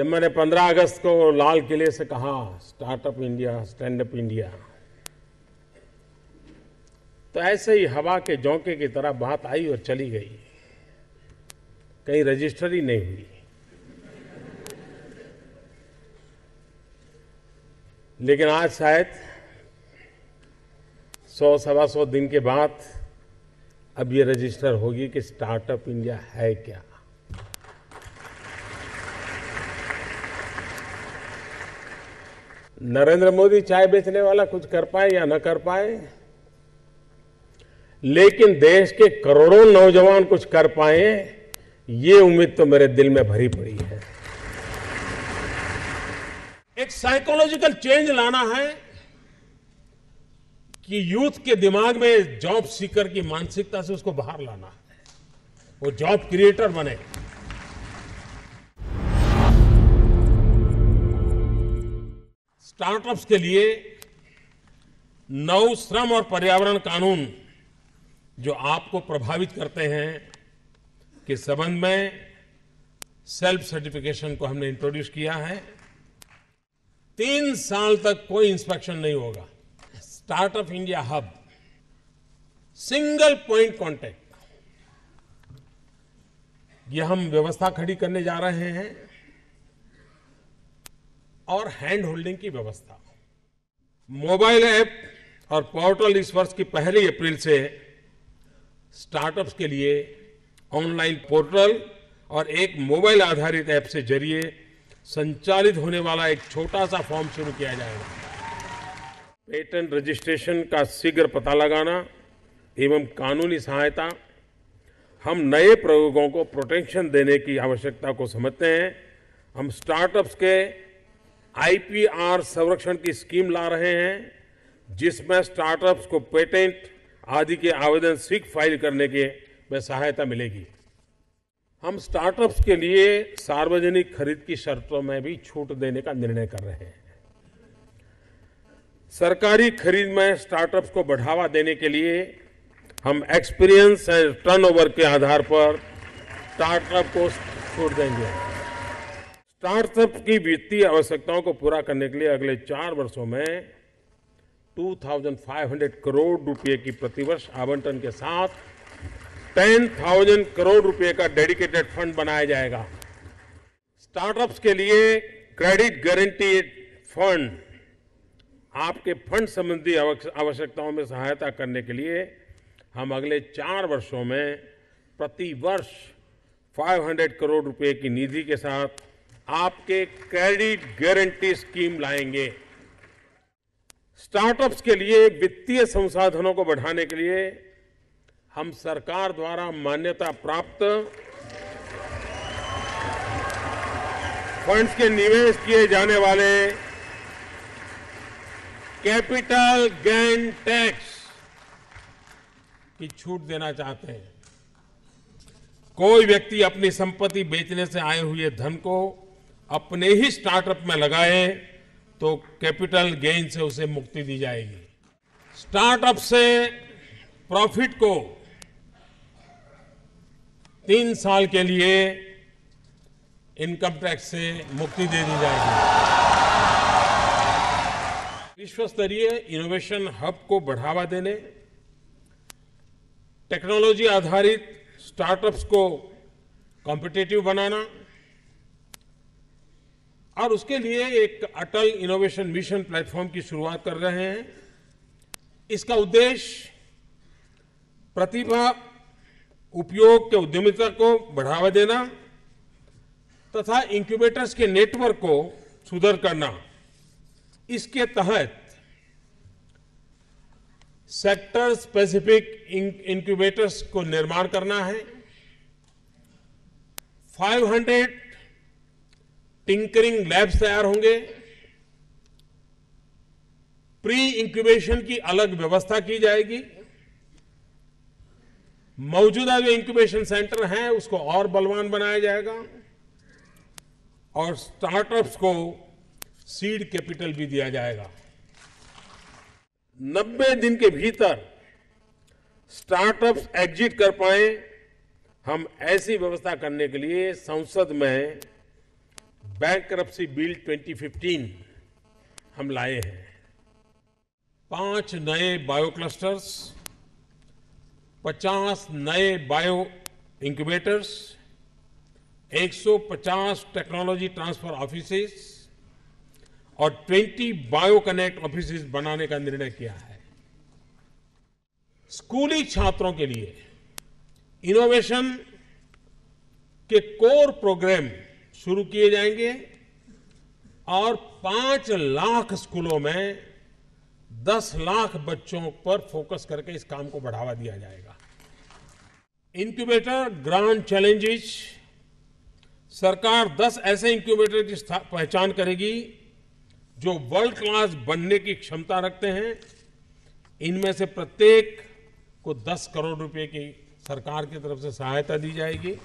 जब मैंने 15 अगस्त को लाल किले से कहा startup India, stand up India, तो ऐसे ही हवा के झोंके की तरह बात आई और चली गई, कहीं रजिस्टर ही नहीं हुई। लेकिन आज शायद 100-125 दिन के बाद अब ये रजिस्टर होगी कि स्टार्टअप इंडिया है क्या। नरेंद्र मोदी चाय बेचने वाला कुछ कर पाए या न कर पाए, लेकिन देश के करोड़ों नौजवान कुछ कर पाए, ये उम्मीद तो मेरे दिल में भरी पड़ी है। एक साइकोलॉजिकल चेंज लाना है कि यूथ के दिमाग में जॉब सीकर की मानसिकता से उसको बाहर लाना है, वो जॉब क्रिएटर बने। स्टार्टअप्स के लिए नौ श्रम और पर्यावरण कानून जो आपको प्रभावित करते हैं के संबंध में सेल्फ सर्टिफिकेशन को हमने इंट्रोड्यूस किया है। 3 साल तक कोई इंस्पेक्शन नहीं होगा। Startup India hub, single point contact, ये हम व्यवस्था खड़ी करने जा रहे हैं, और हैंड होल्डिंग की व्यवस्था। मोबाइल ऐप और पोर्टल इस वर्ष की 1 अप्रैल से स्टार्टअप्स के लिए ऑनलाइन पोर्टल और एक मोबाइल आधारित ऐप से जरिए संचालित होने वाला एक छोटा सा फॉर्म शुरू किया जाएगा। पेटेंट रजिस्ट्रेशन का शीघ्र पता लगाना एवं कानूनी सहायता। हम नए प्रयोगों को प्रोटेक्शन देने की आवश्यकता को समझते हैं। हम स्टार्टअप्स के आईपीआर संरक्षण की स्कीम ला रहे हैं, जिसमें स्टार्टअप्स को पेटेंट आदि के आवेदन शीघ्र फाइल करने के में सहायता मिलेगी। हम स्टार्टअप्स के लिए सार्वजनिक खरीद की शर्तों में भी छूट देने का निर्णय कर रहे हैं। सरकारी खरीद में स्टार्टअप्स को बढ़ावा देने के लिए हम एक्सपीरियंस एंड टर्नओवर के आधार पर स्टार्टअप को छूट देंगे। स्टार्टअप की वित्तीय आवश्यकताओं को पूरा करने के लिए अगले 4 वर्षों में 2,500 करोड़ रुपए की प्रतिवर्ष आवंटन के साथ 10,000 करोड़ रुपए का डेडिकेटेड फंड बनाया जाएगा। स्टार्टअप्स के लिए क्रेडिट गारंटी फंड आपके फंड संबंधी आवश्यकताओं में सहायता करने के लिए हम अगले 4 वर्षों में प्रति वर्ष 500 करोड़ रुपए की निधि के साथ आपके क्रेडिट गारंटी स्कीम लाएंगे। स्टार्टअप्स के लिए वित्तीय संसाधनों को बढ़ाने के लिए हम सरकार द्वारा मान्यता प्राप्त फंड्स के निवेश किए जाने वाले कैपिटल गेन टैक्स की छूट देना चाहते हैं। कोई व्यक्ति अपनी संपत्ति बेचने से आए हुए धन को अपने ही स्टार्टअप में लगाए तो कैपिटल गेन से उसे मुक्ति दी जाएगी। स्टार्टअप से प्रॉफिट को 3 साल के लिए इनकम टैक्स से मुक्ति दे दी जाएगी। विश्व स्तरीय इनोवेशन हब को बढ़ावा देने, टेक्नोलॉजी आधारित स्टार्टअप्स को कॉम्पिटिटिव बनाना और उसके लिए एक अटल इनोवेशन मिशन प्लेटफॉर्म की शुरुआत कर रहे हैं। इसका उद्देश्य प्रतिभा उपयोग के उद्यमिता को बढ़ावा देना तथा इंक्यूबेटर्स के नेटवर्क को सुदृढ़ करना। इसके तहत सेक्टर स्पेसिफिक इंक्यूबेटर्स को निर्माण करना है। 500 टिंकरिंग लैब्स तैयार होंगे। प्री इंक्यूबेशन की अलग व्यवस्था की जाएगी। मौजूदा जो इंक्यूबेशन सेंटर हैं उसको और बलवान बनाया जाएगा और स्टार्टअप्स को सीड कैपिटल भी दिया जाएगा। 90 दिन के भीतर स्टार्टअप्स एग्जिट कर पाए, हम ऐसी व्यवस्था करने के लिए संसद में बैंकरप्सी बिल 2015 हम लाए हैं। 5 नए बायो क्लस्टर्स, 50 नए bio incubators, 150 technology transfer offices और 20 बायो कनेक्ट ऑफिसेज बनाने का निर्णय किया है। स्कूली छात्रों के लिए इनोवेशन के कोर प्रोग्राम शुरू किए जाएंगे और 5 लाख स्कूलों में 10 लाख बच्चों पर फोकस करके इस काम को बढ़ावा दिया जाएगा। इंक्यूबेटर ग्रांड चैलेंजेस, सरकार 10 ऐसे इंक्यूबेटर की पहचान करेगी जो वर्ल्ड क्लास बनने की क्षमता रखते हैं। इनमें से प्रत्येक को 10 करोड़ रुपए की सरकार की तरफ से सहायता दी जाएगी।